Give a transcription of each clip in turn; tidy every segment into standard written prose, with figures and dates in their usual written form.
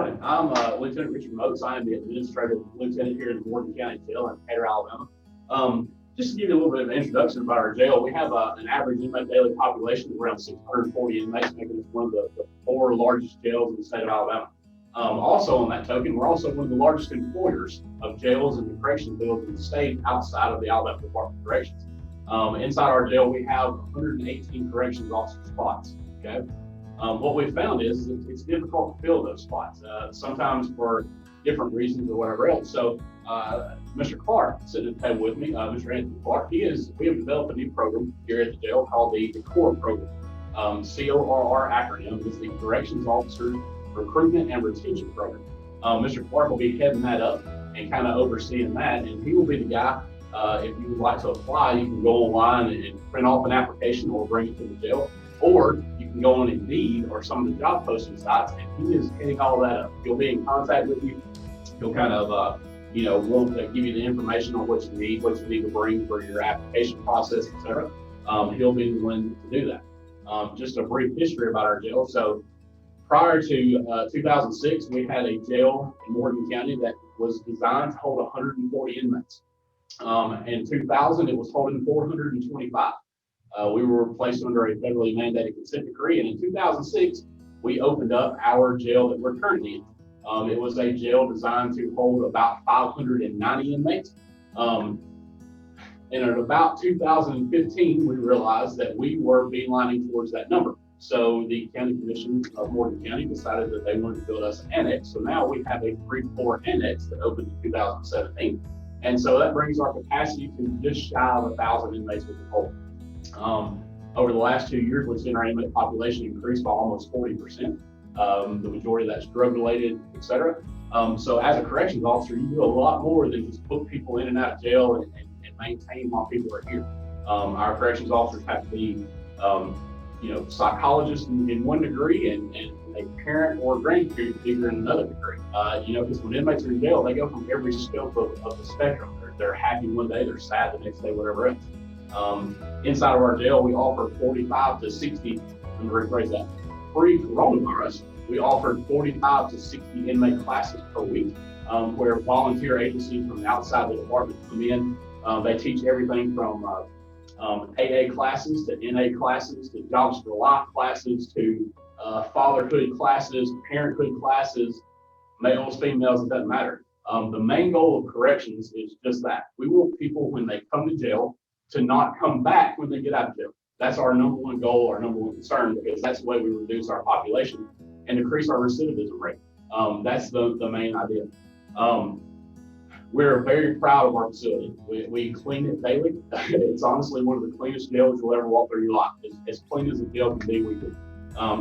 morning. I'm Lieutenant Richard Moats. I am the administrative lieutenant here in the Morgan County Jail in Decatur, Alabama. Just to give you a little bit of an introduction about our jail, we have an average inmate daily population of around 640 inmates, making us one of the four largest jails in the state of Alabama. Also on that token, we're also one of the largest employers of jails and correctional buildings in the state outside of the Alabama Department of Corrections. Inside our jail, we have 118 corrections officer spots. Okay. What we've found is it's difficult to fill those spots, sometimes for different reasons or whatever else. So Mr. Clark, sitting at the table with me, Mr. Anthony Clark, we have developed a new program here at the jail called the CORE program. CORR acronym is the Corrections Officer Recruitment and Retention Program. Mr. Clark will be heading that up and kind of overseeing that, and he will be the guy. If you would like to apply, you can go online and print off an application or bring it to the jail. Or you can go on Indeed or some of the job posting sites, and he is heading all that up. He'll be in contact with you. He'll kind of, will give you the information on what you need to bring for your application process, etc. He'll be the one to do that. Just a brief history about our jail. So prior to 2006, we had a jail in Morgan County that was designed to hold 140 inmates. In 2000, it was holding 425. We were placed under a federally mandated consent decree, and in 2006, we opened up our jail that we're currently in. It was a jail designed to hold about 590 inmates. And at about 2015, we realized that we were beelining towards that number. So the county commission of Morgan County decided that they wanted to build us an annex. So now we have a 3-floor annex that opened in 2017. And so that brings our capacity to just shy of 1,000 inmates we can hold. Over the last 2 years, we've seen our inmate population increase by almost 40%. The majority of that's drug related, et cetera. So as a corrections officer, you do a lot more than just put people in and out of jail and maintain while people are here. Our corrections officers have to be, psychologists in one degree and a parent or grandparent figure in another degree. Because when inmates are in jail, they go from every scope of the spectrum. They're happy one day, they're sad the next day, whatever else. Inside of our jail, we offer 45 to 60, let me rephrase that, pre-coronavirus, we offered 45 to 60 inmate classes per week, where volunteer agencies from outside the department come in. They teach everything from AA classes to NA classes to Jobs for Life classes to fatherhood classes, parenthood classes, males, females, it doesn't matter. The main goal of corrections is just that. We want people, when they come to jail, to not come back when they get out of jail. That's our number one goal, our number one concern, because that's the way we reduce our population and decrease our recidivism rate. That's the main idea. We're very proud of our facility. We clean it daily. It's honestly one of the cleanest jails you'll ever walk through your life. As clean as a jail can be, we do.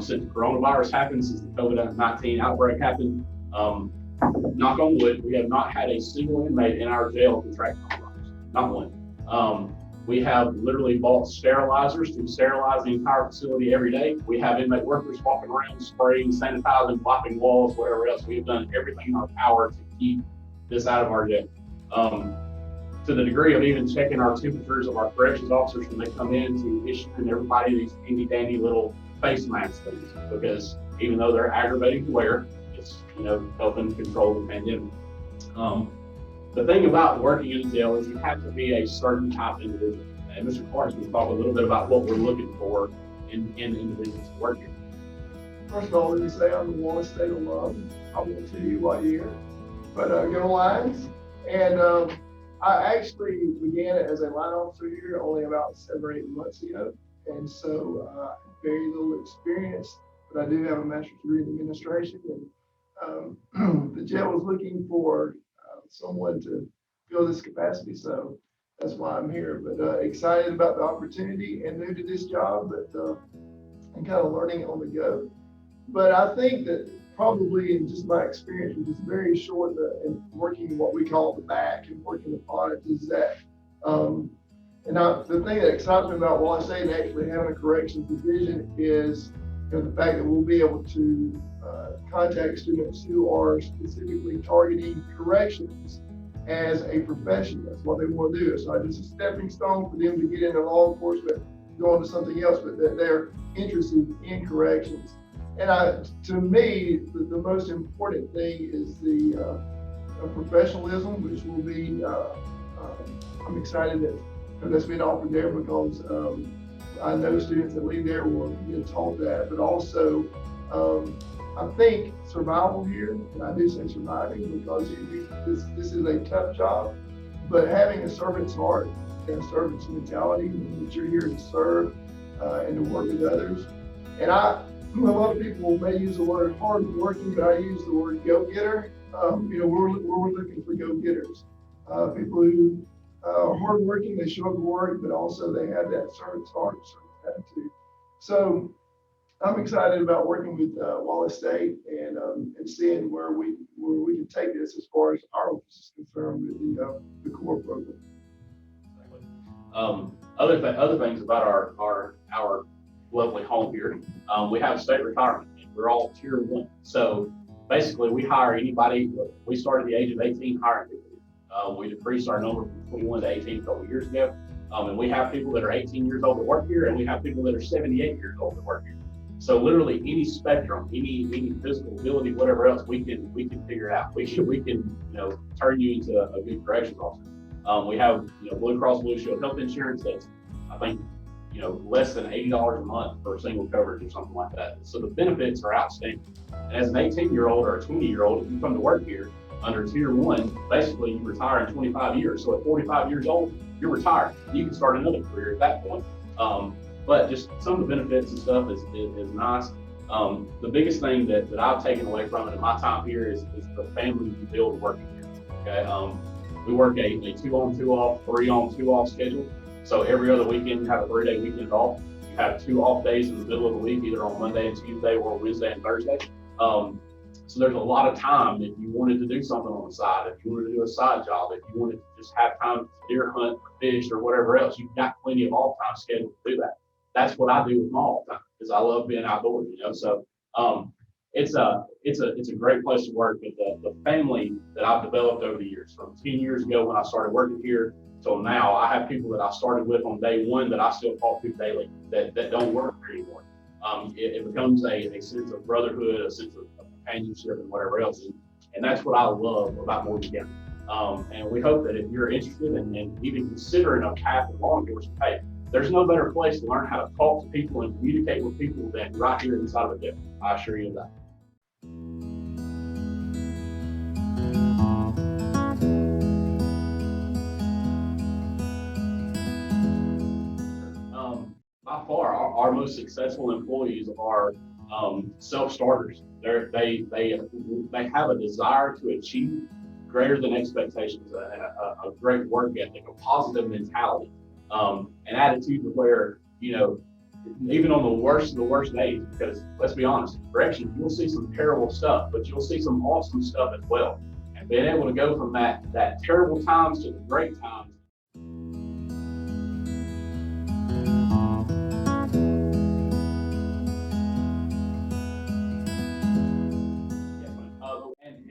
Since the coronavirus happened, since the COVID-19 outbreak happened, knock on wood, we have not had a single inmate in our jail contract coronavirus. Not one. We have literally bought sterilizers to sterilize the entire facility every day. We have inmate workers walking around, spraying, sanitizing, mopping walls, whatever else. We have done everything in our power to keep this out of our jail. To the degree of even checking our temperatures of our corrections officers when they come in, to issuing everybody these handy dandy little face mask things, because even though they're aggravating to wear, it's helping control the pandemic. The thing about working in jail is you have to be a certain type of individual. And Mr. Clark can talk a little bit about what we're looking for in individuals to work here. First of all, let me say I'm the Wallace State of Love. I won't tell you what year, but go lines. And I actually began it as a line officer here only about 7 or 8 months ago. And so very little experience, but I do have a master's degree in administration. And the jail was looking for someone to fill this capacity, so that's why I'm here. But excited about the opportunity and new to this job, but and kind of learning it on the go. But I think that probably in just my experience, which is very short in working what we call the back and working the audit, is that the thing that excites me about Wallace State and actually having a corrections division is the fact that we'll be able to contact students who are specifically targeting corrections as a profession. That's what they want to do. It's not just a stepping stone for them to get into law enforcement, go on to something else, but that they're interested in corrections. To me, the most important thing is the professionalism, which will be, I'm excited that's being offered there because I know students that leave there will get taught that, but also I think survival here, and I do say surviving because this is a tough job, but having a servant's heart and a servant's mentality, that you're here to serve and to work with others. And a lot of people may use the word hard working, but I use the word go-getter. We're looking for go-getters, people who are hardworking, they show up to work, but also they have that servant's heart, servant's attitude. So I'm excited about working with Wallace State and seeing where we can take this as far as our office is concerned with the core program. Other things about our lovely home here, we have state retirement, and we're all tier 1. So basically, we hire anybody. We started at the age of 18 hiring people. We decreased our number from 21 to 18 a couple of years ago, and we have people that are 18 years old that work here, and we have people that are 78 years old that work here. So literally any spectrum, any physical ability, whatever else, we can figure it out. We can turn you into a good corrections officer. We have Blue Cross Blue Shield health insurance that's, I think, less than $80 a month for a single coverage or something like that. So the benefits are outstanding. And as an 18-year-old or a 20-year-old, if you come to work here under tier 1, basically you retire in 25 years. So at 45 years old, you're retired. You can start another career at that point. But just some of the benefits and stuff is nice. The biggest thing that I've taken away from it in my time here is the family you build working here. Okay, we work a 2-on, 2-off, 3-on, 2-off schedule. So every other weekend you have a 3-day weekend off. You have 2 off days in the middle of the week, either on Monday and Tuesday or Wednesday and Thursday. So there's a lot of time if you wanted to do something on the side, if you wanted to do a side job, if you wanted to just have time to deer hunt, or fish, or whatever else, you've got plenty of off time scheduled to do that. That's what I do with my off time because I love being outdoors, So it's a great place to work. But the family that I've developed over the years, from 10 years ago when I started working here till now, I have people that I started with on day 1 that I still talk to daily that don't work here anymore. It becomes a sense of brotherhood, a sense of companionship, and whatever else. And that's what I love about Morgan County. And we hope that if you're interested in even considering a path in law enforcement, hey, there's no better place to learn how to talk to people and communicate with people than right here inside of a jail. I assure you of that. By far, our most successful employees are self-starters. They have a desire to achieve greater than expectations, a great work ethic, a positive mentality, an attitude where, even on the worst of the worst days, because let's be honest, corrections, you'll see some terrible stuff, but you'll see some awesome stuff as well. And being able to go from that terrible times to the great times.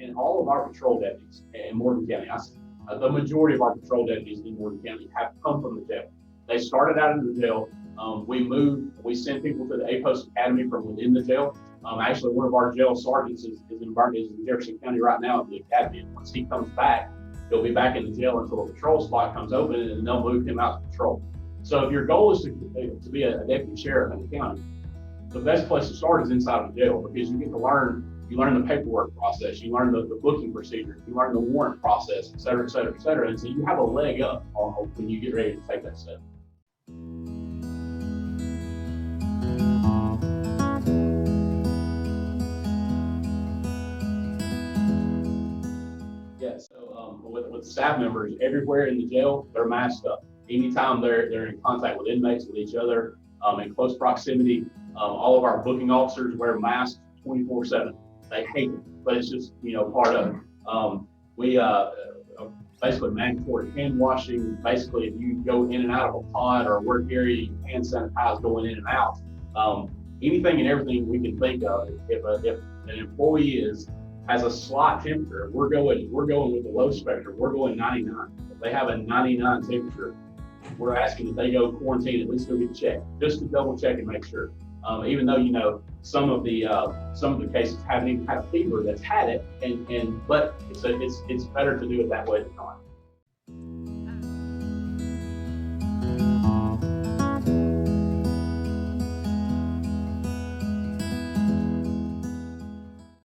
And all of our patrol deputies in Morgan County, the majority of our patrol deputies in Morgan County have come from the jail. They started out in the jail. We send people to the A-Post Academy from within the jail. Actually, one of our jail sergeants is in Jefferson County right now at the academy. And once he comes back, he'll be back in the jail until a patrol spot comes open, and then they'll move him out to patrol. So if your goal is to be a deputy sheriff in the county, the best place to start is inside of the jail, because you get to learn. You learn the paperwork process, you learn the booking procedures, you learn the warrant process, et cetera, et cetera, et cetera. And so you have a leg up when you get ready to take that step. Yeah, so with staff members everywhere in the jail, they're masked up. Anytime they're in contact with inmates, with each other, in close proximity, all of our booking officers wear masks 24/7. They hate it, but it's just, part of it. We basically mandatory hand washing. Basically, if you go in and out of a pod or a work area, you hand sanitize going in and out. Anything and everything we can think of. If an employee has a slight temperature, we're going with the low spectrum. We're going 99. If they have a 99 temperature, we're asking that they go quarantine, at least go get checked, just to double check and make sure. even though some of the cases haven't even had a fever that's had it, but it's better to do it that way than not.